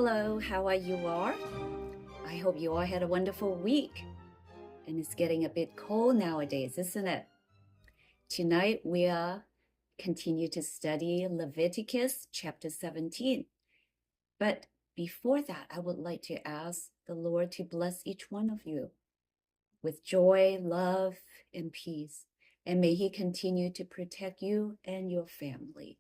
Hello, how are you all? I hope you all had a wonderful week. And it's getting a bit cold nowadays, isn't it? Tonight we are continue to study Leviticus chapter 17. But before that, I would like to ask the Lord to bless each one of you with joy, love, and peace. And may He continue to protect you and your family.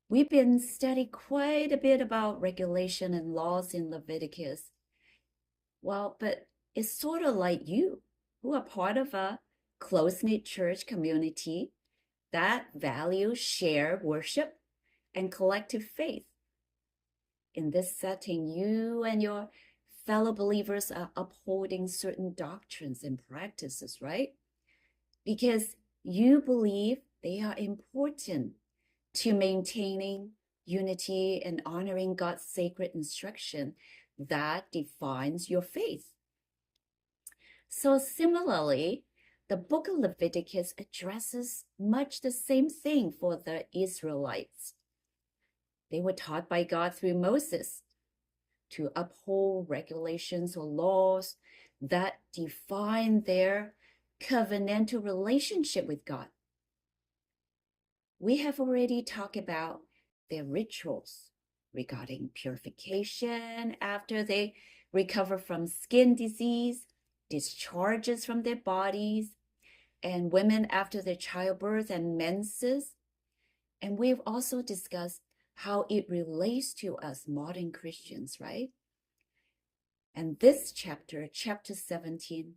We've been studying quite a bit about regulation and laws in Leviticus. Well, but it's sort of like you, who are part of a close-knit church community that values shared worship and collective faith. In this setting, you and your fellow believers are upholding certain doctrines and practices, right? Because you believe they are important to maintaining unity and honoring God's sacred instruction that defines your faith. So similarly, the book of Leviticus addresses much the same thing for the Israelites. They were taught by God through Moses to uphold regulations or laws that define their covenantal relationship with God. We have already talked about their rituals regarding purification after they recover from skin disease, discharges from their bodies, and women after their childbirth and menses. And we've also discussed how it relates to us modern Christians, right? And this chapter, chapter 17,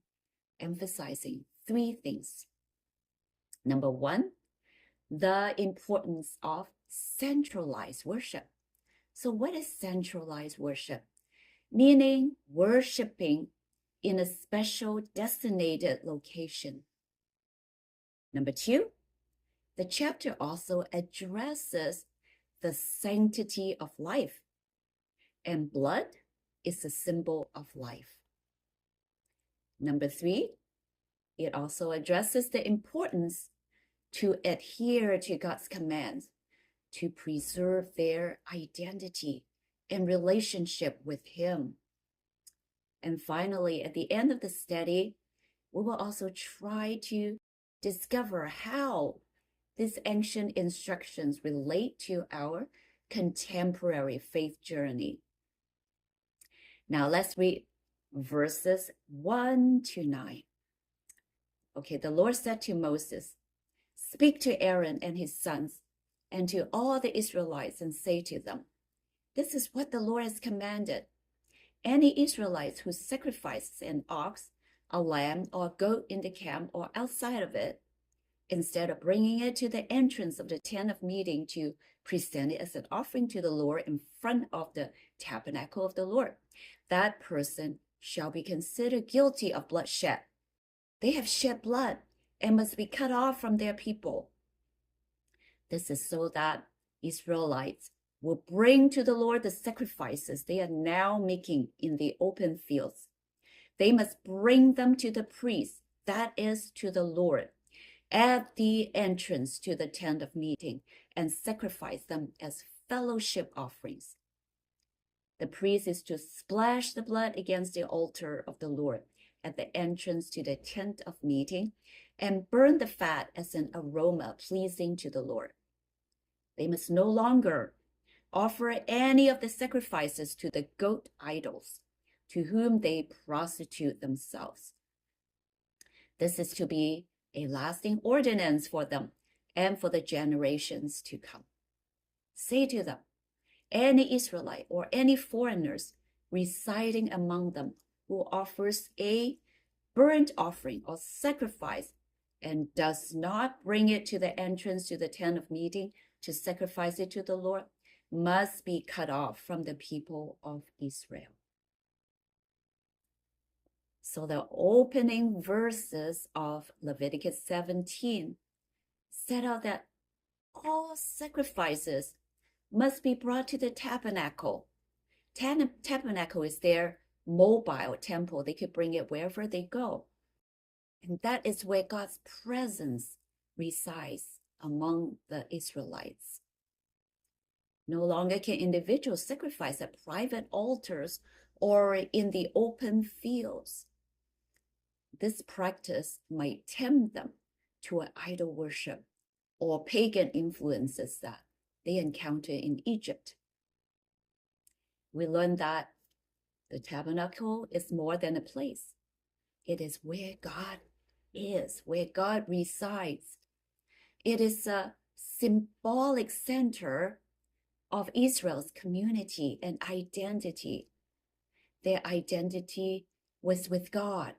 emphasizing three things. Number one, the importance of centralized worship. So what is centralized worship? Meaning worshiping in a special designated location. Number two, the chapter also addresses the sanctity of life, and blood is a symbol of life. Number three, it also addresses the importance to adhere to God's commands, to preserve their identity and relationship with Him. And finally, at the end of the study, we will also try to discover how these ancient instructions relate to our contemporary faith journey. Now let's read verses 1 to 9. Okay, the Lord said to Moses, "Speak to Aaron and his sons and to all the Israelites and say to them, this is what the Lord has commanded. Any Israelites who sacrifices an ox, a lamb, or a goat in the camp or outside of it, instead of bringing it to the entrance of the tent of meeting to present it as an offering to the Lord in front of the tabernacle of the Lord, that person shall be considered guilty of bloodshed. They have shed blood and must be cut off from their people. This is so that Israelites will bring to the Lord the sacrifices they are now making in the open fields. They must bring them to the priest, that is, to the Lord, at the entrance to the tent of meeting, and sacrifice them as fellowship offerings. The priest is to splash the blood against the altar of the Lord at the entrance to the tent of meeting, and burn the fat as an aroma pleasing to the Lord. They must no longer offer any of the sacrifices to the goat idols, to whom they prostitute themselves. This is to be a lasting ordinance for them and for the generations to come. Say to them, any Israelite or any foreigners residing among them who offers a burnt offering or sacrifice and does not bring it to the entrance to the tent of meeting to sacrifice it to the Lord must be cut off from the people of Israel." So the opening verses of Leviticus 17 set out that all sacrifices must be brought to the tabernacle. Tabernacle is their mobile temple. They could bring it wherever they go. And that is where God's presence resides among the Israelites. No longer can individuals sacrifice at private altars or in the open fields. This practice might tempt them to an idol worship or pagan influences that they encounter in Egypt. We learn that the tabernacle is more than a place. It is where God is, where God resides. It is a symbolic center of Israel's community and identity. Their identity was with God.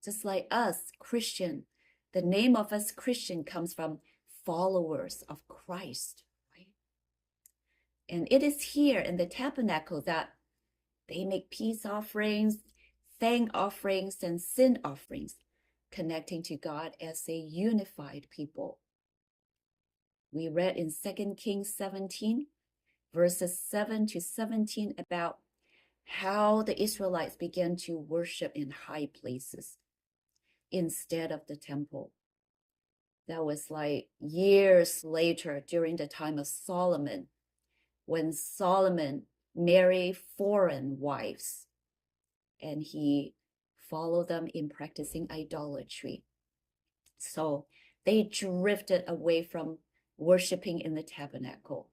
Just like us, Christian, the name of us Christian comes from followers of Christ, right? And it is here in the tabernacle that they make peace offerings, thank offerings, and sin offerings, connecting to God as a unified people. We read in 2 Kings 17, verses 7 to 17 about how the Israelites began to worship in high places instead of the temple. That was like years later during the time of Solomon, when Solomon married foreign wives and he followed them in practicing idolatry. So they drifted away from worshiping in the tabernacle.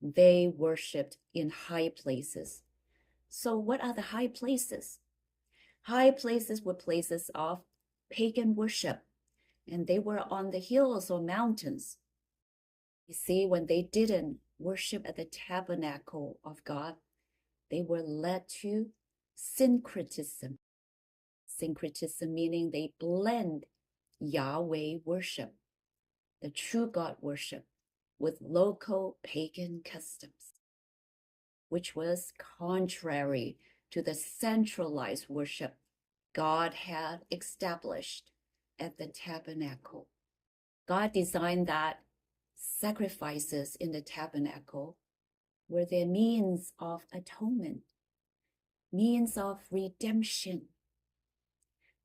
They worshiped in high places. So what are the high places? High places were places of pagan worship, and they were on the hills or mountains. You see, when they didn't worship at the tabernacle of God, they were led to syncretism. Syncretism meaning they blend Yahweh worship, the true God worship, with local pagan customs, which was contrary to the centralized worship God had established at the tabernacle. God designed that sacrifices in the tabernacle were their means of atonement, means of redemption,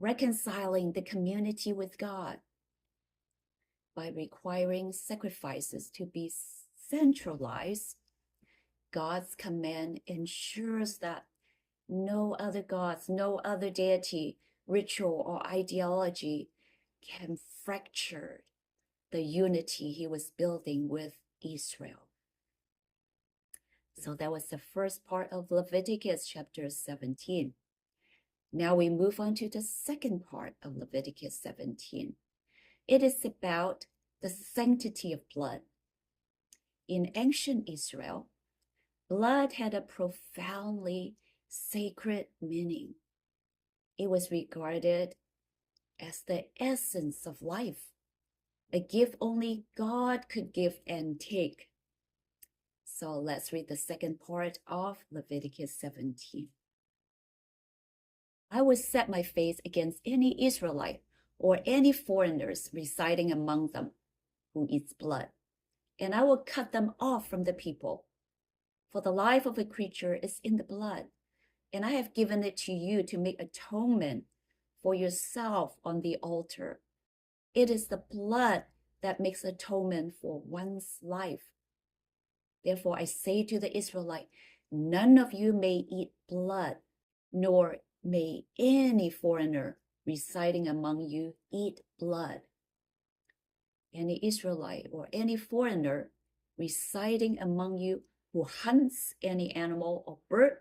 reconciling the community with God. By requiring sacrifices to be centralized, God's command ensures that no other gods, no other deity, ritual, or ideology can fracture the unity he was building with Israel. So that was the first part of Leviticus chapter 17. Now we move on to the second part of Leviticus 17. It is about the sanctity of blood. In ancient Israel, blood had a profoundly sacred meaning. It was regarded as the essence of life, a gift only God could give and take. So let's read the second part of Leviticus 17. I will set my face against any Israelite or any foreigners residing among them who eats blood, and I will cut them off from the people. For the life of a creature is in the blood, and I have given it to you to make atonement for yourself on the altar. It is the blood that makes atonement for one's life. Therefore I say to the Israelite, none of you may eat blood, nor may any foreigner residing among you eat blood. Any Israelite or any foreigner residing among you who hunts any animal or bird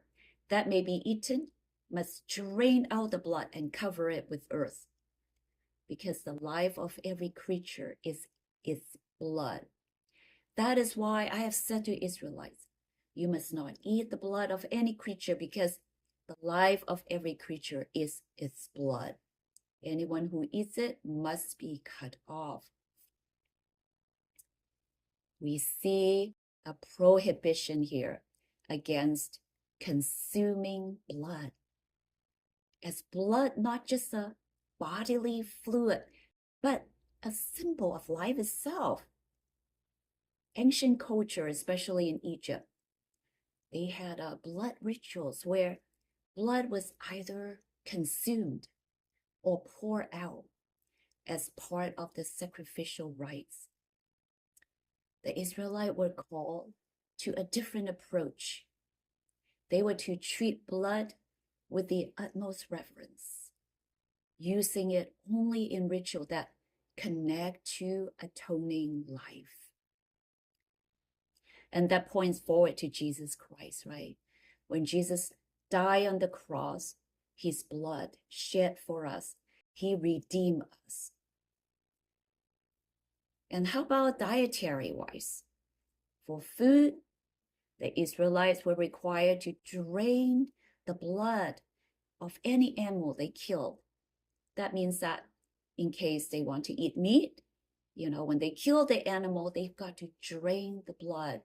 that may be eaten must drain out the blood and cover it with earth, because the life of every creature is its blood. That is why I have said to Israelites, you must not eat the blood of any creature, because the life of every creature is its blood. Anyone who eats it must be cut off. We see a prohibition here against consuming blood, as blood not just a bodily fluid, but a symbol of life itself. Ancient culture, especially in Egypt, they had blood rituals where blood was either consumed or poured out as part of the sacrificial rites. The Israelites were called to a different approach. They were to treat blood with the utmost reverence, using it only in ritual that connect to atoning life. And that points forward to Jesus Christ, right? When Jesus died on the cross, his blood shed for us, he redeemed us. And how about dietary-wise? For food, the Israelites were required to drain the blood of any animal they killed. That means that in case they want to eat meat, when they kill the animal, they've got to drain the blood.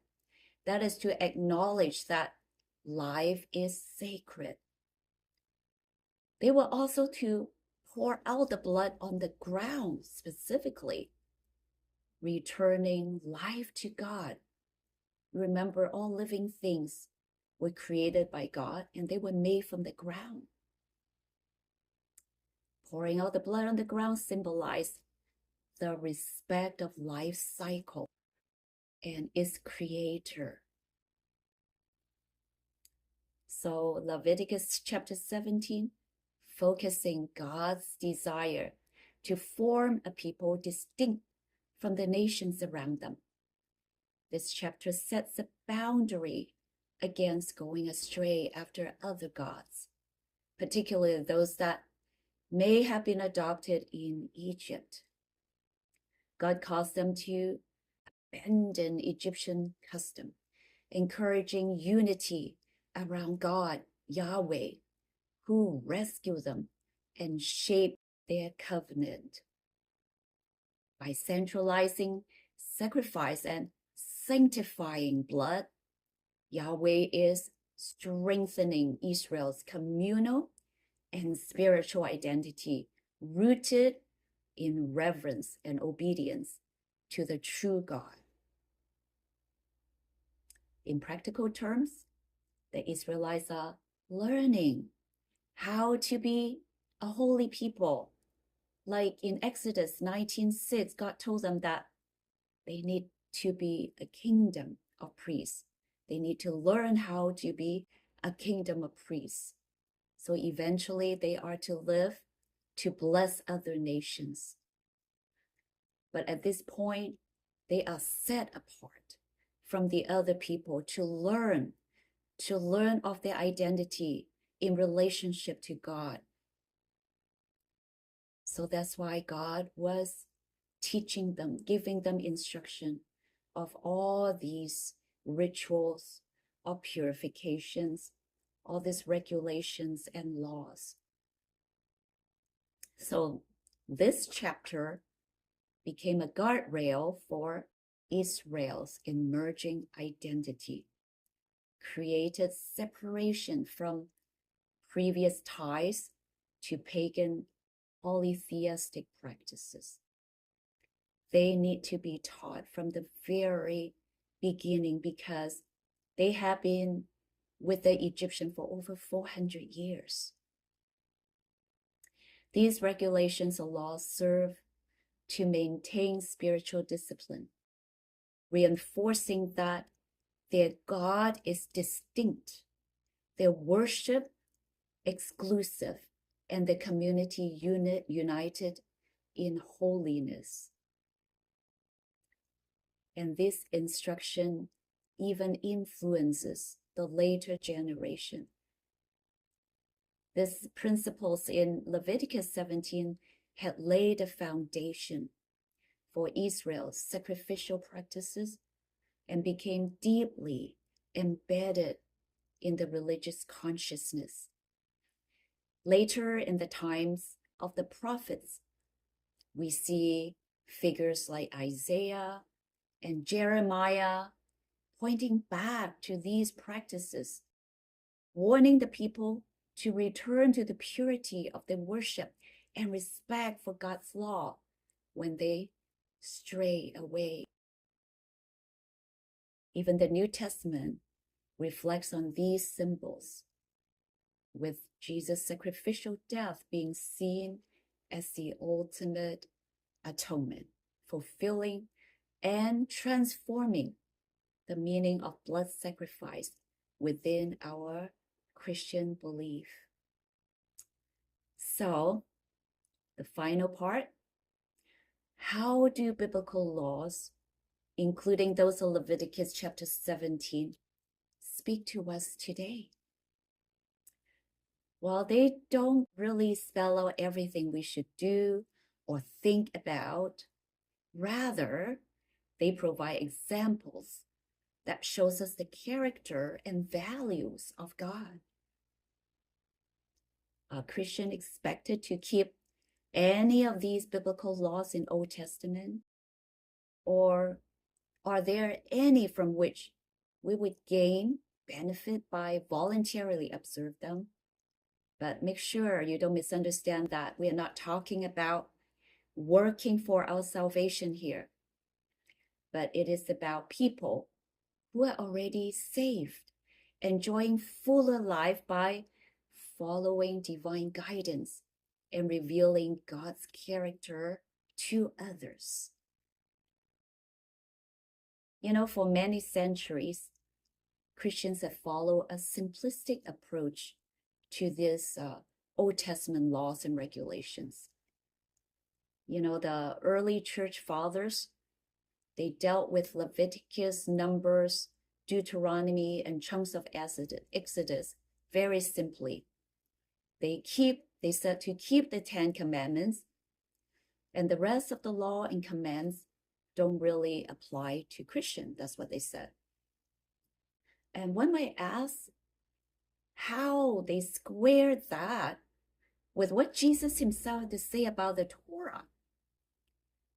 That is to acknowledge that life is sacred. They were also to pour out the blood on the ground specifically, returning life to God. Remember, all living things were created by God and they were made from the ground. Pouring out the blood on the ground symbolized the respect of life's cycle and its creator. So Leviticus chapter 17, focusing God's desire to form a people distinct from the nations around them. This chapter sets a boundary against going astray after other gods, particularly those that may have been adopted in Egypt. God calls them to abandon Egyptian custom, encouraging unity around God, Yahweh, who rescued them and shaped their covenant. By centralizing sacrifice and sanctifying blood, Yahweh is strengthening Israel's communal and spiritual identity, rooted in reverence and obedience to the true God. In practical terms, the Israelites are learning how to be a holy people. Like in Exodus 19:6, God told them that they need to be a kingdom of priests. They need to learn how to be a kingdom of priests. So eventually they are to live to bless other nations. But at this point, they are set apart from the other people to learn of their identity in relationship to God. So that's why God was teaching them, giving them instruction of all these rituals of purifications, all these regulations and laws. So this chapter became a guardrail for Israel's emerging identity, created separation from previous ties to pagan polytheistic practices. They need to be taught from the very beginning because they have been with the Egyptian for over 400 years. These regulations or laws serve to maintain spiritual discipline, reinforcing that their God is distinct, their worship exclusive, and the community united in holiness. And this instruction even influences the later generation. These principles in Leviticus 17 had laid a foundation for Israel's sacrificial practices and became deeply embedded in the religious consciousness. Later in the times of the prophets, we see figures like Isaiah and Jeremiah pointing back to these practices, warning the people to return to the purity of their worship and respect for God's law when they stray away. Even the New Testament reflects on these symbols, with Jesus' sacrificial death being seen as the ultimate atonement, fulfilling and transforming the meaning of blood sacrifice within our Christian belief. So, the final part, how do biblical laws, including those of Leviticus chapter 17, speak to us today? Well, they don't really spell out everything we should do or think about. Rather, they provide examples that shows us the character and values of God. A Christian expected to keep any of these biblical laws in Old Testament? Or are there any from which we would gain benefit by voluntarily observe them? But make sure you don't misunderstand that. We are not talking about working for our salvation here, but it is about people who are already saved, enjoying fuller life by following divine guidance and revealing God's character to others. You know, for many centuries, Christians have followed a simplistic approach to these Old Testament laws and regulations. You know, the early church fathers, they dealt with Leviticus, Numbers, Deuteronomy, and chunks of Exodus very simply. They said to keep the 10 Commandments, and the rest of the law and commands don't really apply to Christians. That's what they said. And one might ask how they squared that with what Jesus himself had to say about the Torah.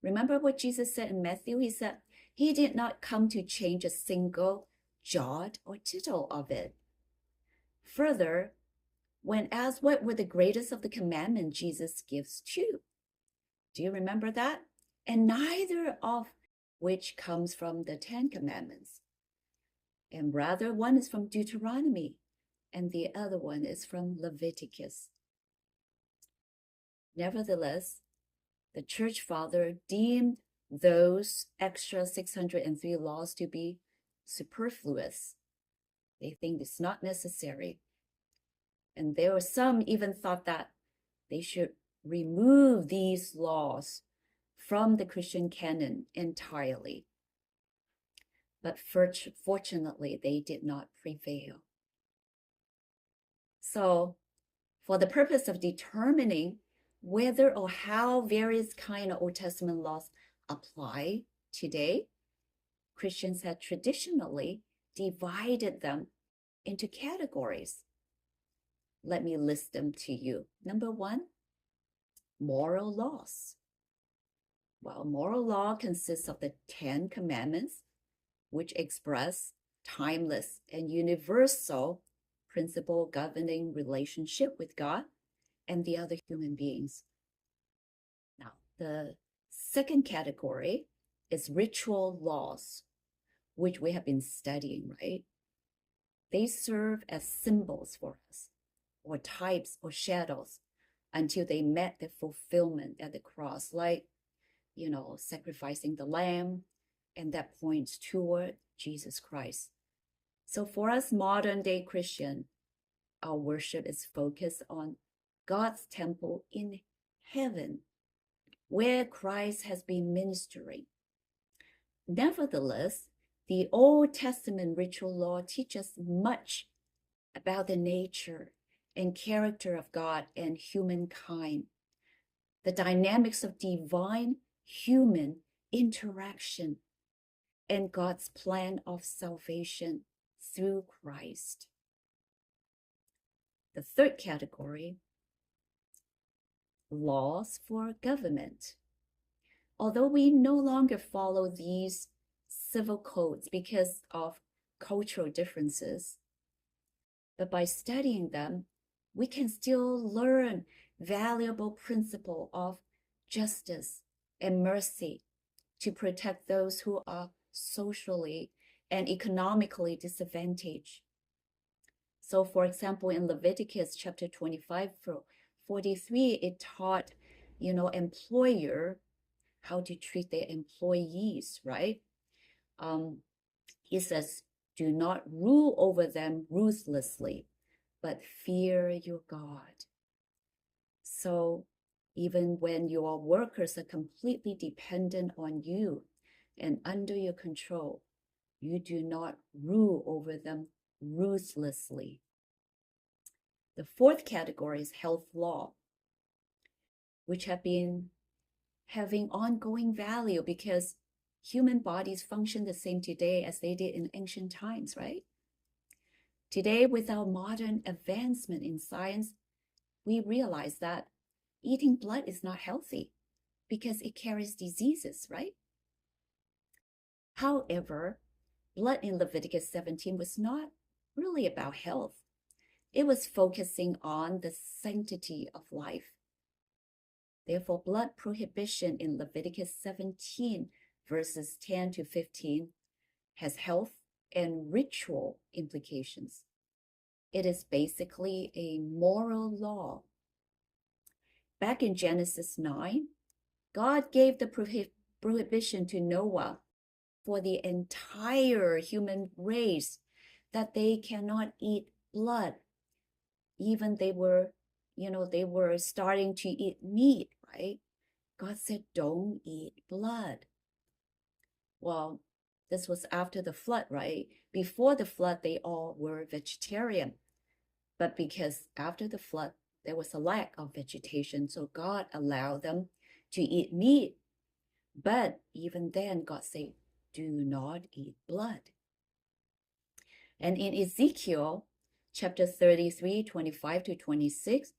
Remember what Jesus said in Matthew? He said, he did not come to change a single jot or tittle of it. Further, when asked what were the greatest of the commandments, Jesus gives two. Do you remember that? And neither of which comes from the 10 Commandments. And rather, one is from Deuteronomy, and the other one is from Leviticus. Nevertheless, the church father deemed those extra 603 laws to be superfluous. They think it's not necessary. And there were some even thought that they should remove these laws from the Christian canon entirely. But fortunately, they did not prevail. So, for the purpose of determining whether or how various kind of Old Testament laws apply today, Christians had traditionally divided them into categories. Let me list them to you. Number one, moral laws. Well, moral law consists of the 10 Commandments, which express timeless and universal principle governing relationship with God and the other human beings. Now, the second category is ritual laws, which we have been studying, right? They serve as symbols for us, or types or shadows, until they met their fulfillment at the cross, like, sacrificing the lamb, and that points toward Jesus Christ. So for us modern day Christian, our worship is focused on God's temple in heaven, where Christ has been ministering. Nevertheless, the Old Testament ritual law teaches much about the nature and character of God and humankind, the dynamics of divine-human interaction, and God's plan of salvation through Christ. The third category, laws for government. Although we no longer follow these civil codes because of cultural differences, but by studying them, we can still learn valuable principle of justice and mercy to protect those who are socially and economically disadvantaged. So for example, in Leviticus chapter 25, 43, it taught, employer how to treat their employees, right? He says, do not rule over them ruthlessly, but fear your God. So even when your workers are completely dependent on you and under your control, you do not rule over them ruthlessly. The fourth category is health law, which have been having ongoing value because human bodies function the same today as they did in ancient times, right? Today, with our modern advancement in science, we realize that eating blood is not healthy because it carries diseases, right? However, blood in Leviticus 17 was not really about health. It was focusing on the sanctity of life. Therefore, blood prohibition in Leviticus 17, verses 10 to 15, has health and ritual implications. It is basically a moral law. Back in Genesis 9, God gave the prohibition to Noah for the entire human race that they cannot eat blood. Even they were starting to eat meat, right? God said, don't eat blood. Well, this was after the flood, right? Before the flood, they all were vegetarian. But because after the flood, there was a lack of vegetation, so God allowed them to eat meat. But even then, God said, do not eat blood. And in Ezekiel chapter 33, 25 to 26,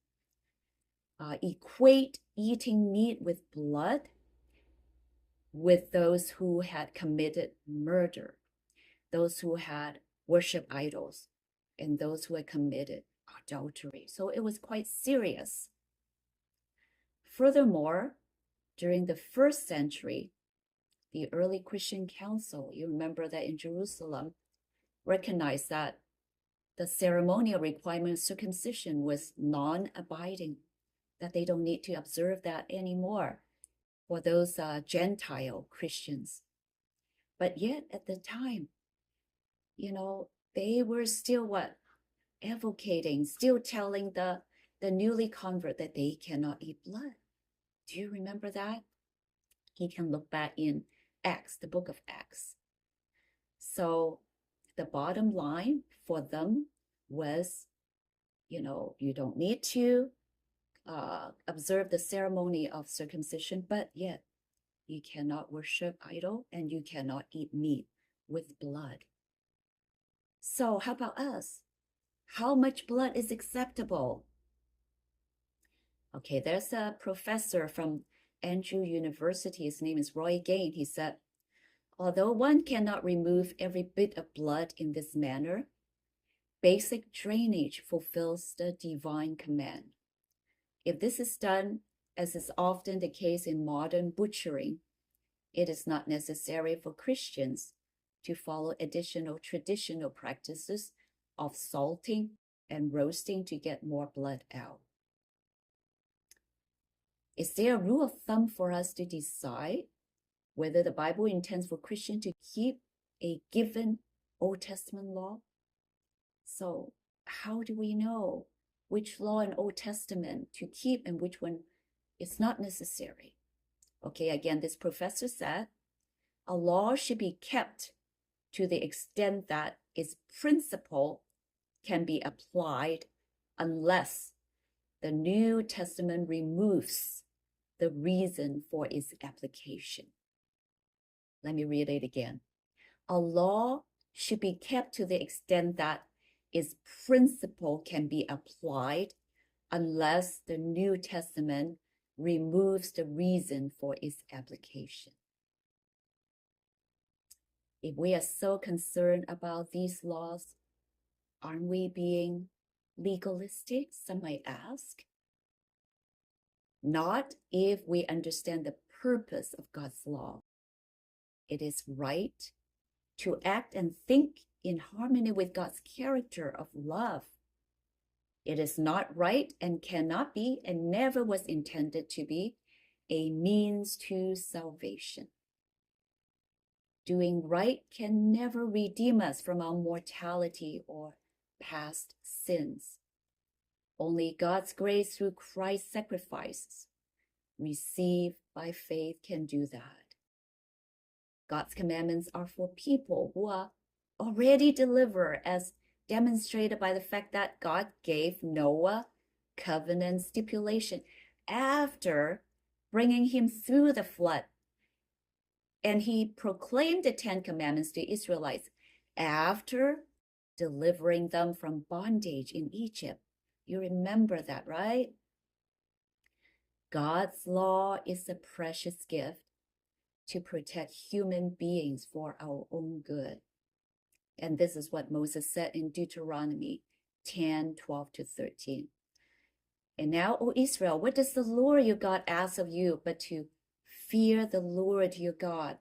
equate eating meat with blood with those who had committed murder, those who had worshipped idols, and those who had committed adultery. So it was quite serious. Furthermore, during the first century, the early Christian council, you remember that in Jerusalem, recognized that the ceremonial requirement of circumcision was non-abiding, that they don't need to observe that anymore for those Gentile Christians. But yet at the time, they were still advocating, still telling the newly convert that they cannot eat blood. Do you remember that? You can look back in Acts, the book of Acts. So the bottom line for them was, you don't need to observe the ceremony of circumcision, but yet you cannot worship idol and you cannot eat meat with blood. So how about us? How much blood is acceptable? Okay, there's a professor from Andrew University. His name is Roy Gain. He said, although one cannot remove every bit of blood in this manner, basic drainage fulfills the divine command. If this is done, as is often the case in modern butchering, it is not necessary for Christians to follow additional traditional practices of salting and roasting to get more blood out. Is there a rule of thumb for us to decide whether the Bible intends for Christians to keep a given Old Testament law? So how do we know which law in Old Testament to keep and which one is not necessary? Okay, again, this professor said, a law should be kept to the extent that its principle can be applied unless the New Testament removes the reason for its application. Let me read it again. A law should be kept to the extent that its principle can be applied unless the New Testament removes the reason for its application. If we are so concerned about these laws, aren't we being legalistic? Some might ask. Not if we understand the purpose of God's law. It is right to act and think in harmony with God's character of love. It is not right and cannot be and never was intended to be a means to salvation. Doing right can never redeem us from our mortality or past sins. Only God's grace through Christ's sacrifices, received by faith, can do that. God's commandments are for people who are already delivered, as demonstrated by the fact that God gave Noah covenant stipulation after bringing him through the flood. And he proclaimed the 10 Commandments to Israelites after delivering them from bondage in Egypt. You remember that, right? God's law is a precious gift to protect human beings for our own good. And this is what Moses said in Deuteronomy 10:12-13. And now, O Israel, what does the Lord your God ask of you but to fear the Lord your God,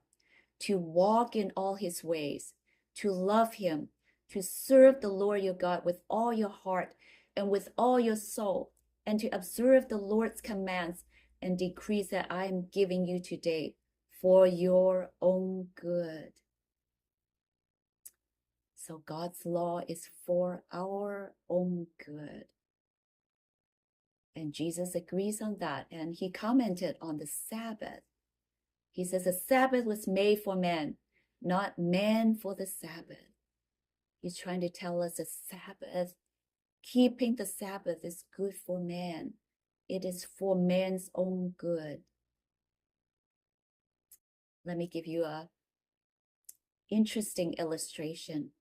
to walk in all his ways, to love him, to serve the Lord your God with all your heart and with all your soul, and to observe the Lord's commands and decrees that I am giving you today for your own good. So God's law is for our own good. And Jesus agrees on that. And he commented on the Sabbath. He says the Sabbath was made for man, not man for the Sabbath. He's trying to tell us the Sabbath, keeping the Sabbath is good for man. It is for man's own good. Let me give you a interesting illustration.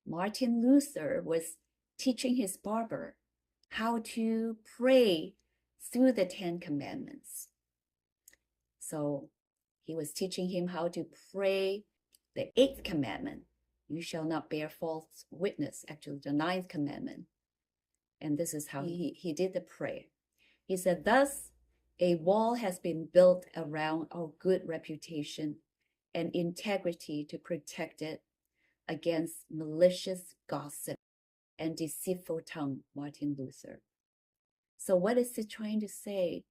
Martin Luther was teaching his barber how to pray through the 10 Commandments. So he was teaching him how to pray the 8th commandment, you shall not bear false witness, actually the 9th commandment. And this is how he did the prayer. He said, thus a wall has been built around our good reputation and integrity to protect it against malicious gossip and deceitful tongue, Martin Luther. So what is he trying to say?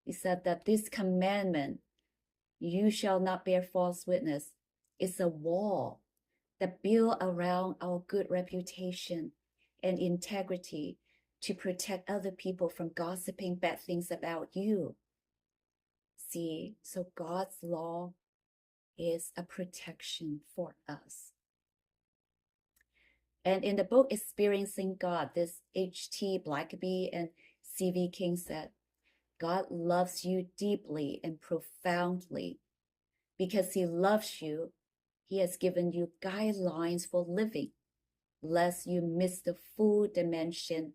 He said that this commandment, you shall not bear false witness, is a wall that built around our good reputation and integrity to protect other people from gossiping bad things about you. See, so God's law is a protection for us. And in the book Experiencing God, this H.T. Blackaby and C.V. King said, God loves you deeply and profoundly. Because he loves you, he has given you guidelines for living, lest you miss the full dimension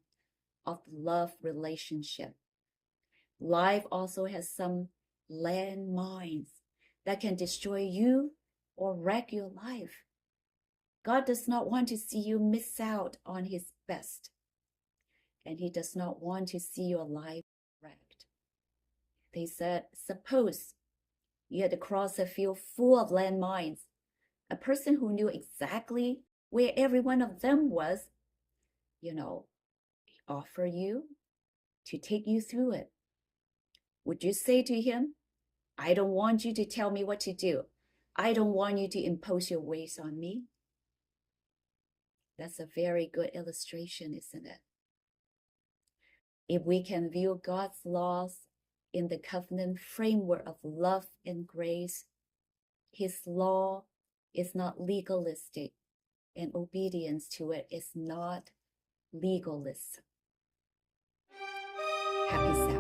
of love relationship. Life also has some landmines that can destroy you or wreck your life. God does not want to see you miss out on his best, and he does not want to see your life wrecked. They said, suppose you had to cross a field full of landmines. A person who knew exactly where every one of them was, offer you to take you through it. Would you say to him, I don't want you to tell me what to do. I don't want you to impose your ways on me? That's a very good illustration, isn't it? If we can view God's laws in the covenant framework of love and grace, his law is not legalistic, and obedience to it is not legalism. Happy Sabbath.